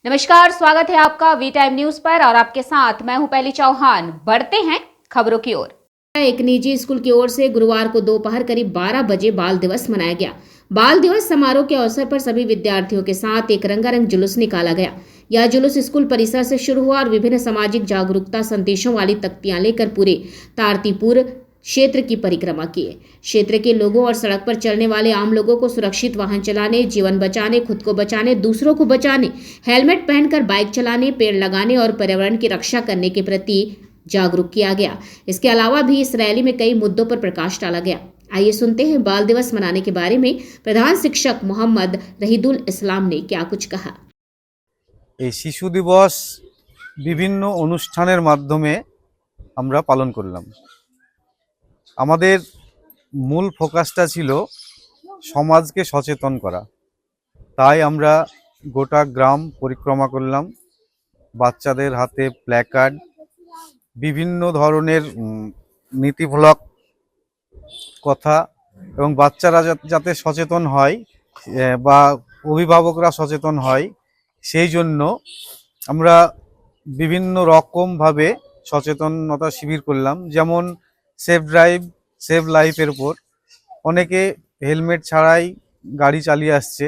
नमस्कार, स्वागत है आपका वी टाइम न्यूज पर और आपके साथ मैं हूं पहली चौहान। बढ़ते हैं खबरों की ओर। एक निजी स्कूल की ओर से गुरुवार को दोपहर करीब 12 बजे बाल दिवस मनाया गया। बाल दिवस समारोह के अवसर पर सभी विद्यार्थियों के साथ एक रंगारंग जुलूस निकाला गया। यह जुलूस स्कूल परिसर से शुरू हुआ और विभिन्न सामाजिक जागरूकता संदेशों वाली तख्तियां लेकर पूरे तारतीपुर क्षेत्र की परिक्रमा किए। क्षेत्र के लोगों और सड़क पर चलने वाले आम लोगों को सुरक्षित वाहन चलाने, जीवन बचाने, खुद को बचाने, दूसरों को बचाने, हेलमेट पहनकर बाइक चलाने, पेड़ लगाने और पर्यावरण की रक्षा करने के प्रति जागरूक किया गया। इसके अलावा भी इस रैली में कई मुद्दों पर प्रकाश डाला गया। आइए सुनते हैं बाल दिवस मनाने के बारे में प्रधान शिक्षक मोहम्मद रहीदुल इस्लाम ने क्या कुछ कहा। এই শিশু দিবস বিভিন্ন অনুষ্ঠানের মাধ্যমে আমরা পালন করলাম। আমাদের মূল ফোকাসটা ছিল সমাজকে সচেতন করা, তাই আমরা গোটা গ্রাম পরিক্রমা করলাম। বাচ্চাদের হাতে প্ল্যাকার্ড, বিভিন্ন ধরনের নীতিমূলক কথা এবং বাচ্চারা যাতে সচেতন হয় বা অভিভাবকরা সচেতন হয় সেই জন্য আমরা বিভিন্ন রকমভাবে সচেতনতা শিবির করলাম। যেমন সেফ ড্রাইভ, সেভ লাইফের উপর অনেকে হেলমেট ছাড়াই গাড়ি চালিয়ে আসছে,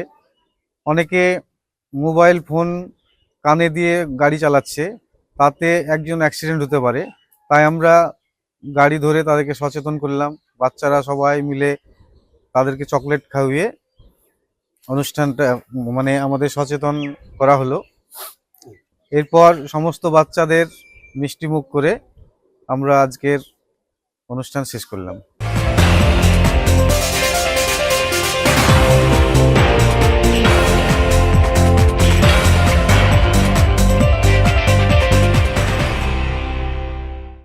অনেকে মোবাইল ফোন কানে দিয়ে গাড়ি চালাচ্ছে, তাতে একজন অ্যাক্সিডেন্ট হতে পারে। তাই আমরা গাড়ি ধরে তাদেরকে সচেতন করলাম। বাচ্চারা সবাই মিলে তাদেরকে চকলেট খাইয়ে অনুষ্ঠানটা আমাদের সচেতন করা হলো। এরপর সমস্ত বাচ্চাদের মিষ্টি মুখ করে আমরা আজকের অনুষ্ঠান শেষ করলাম।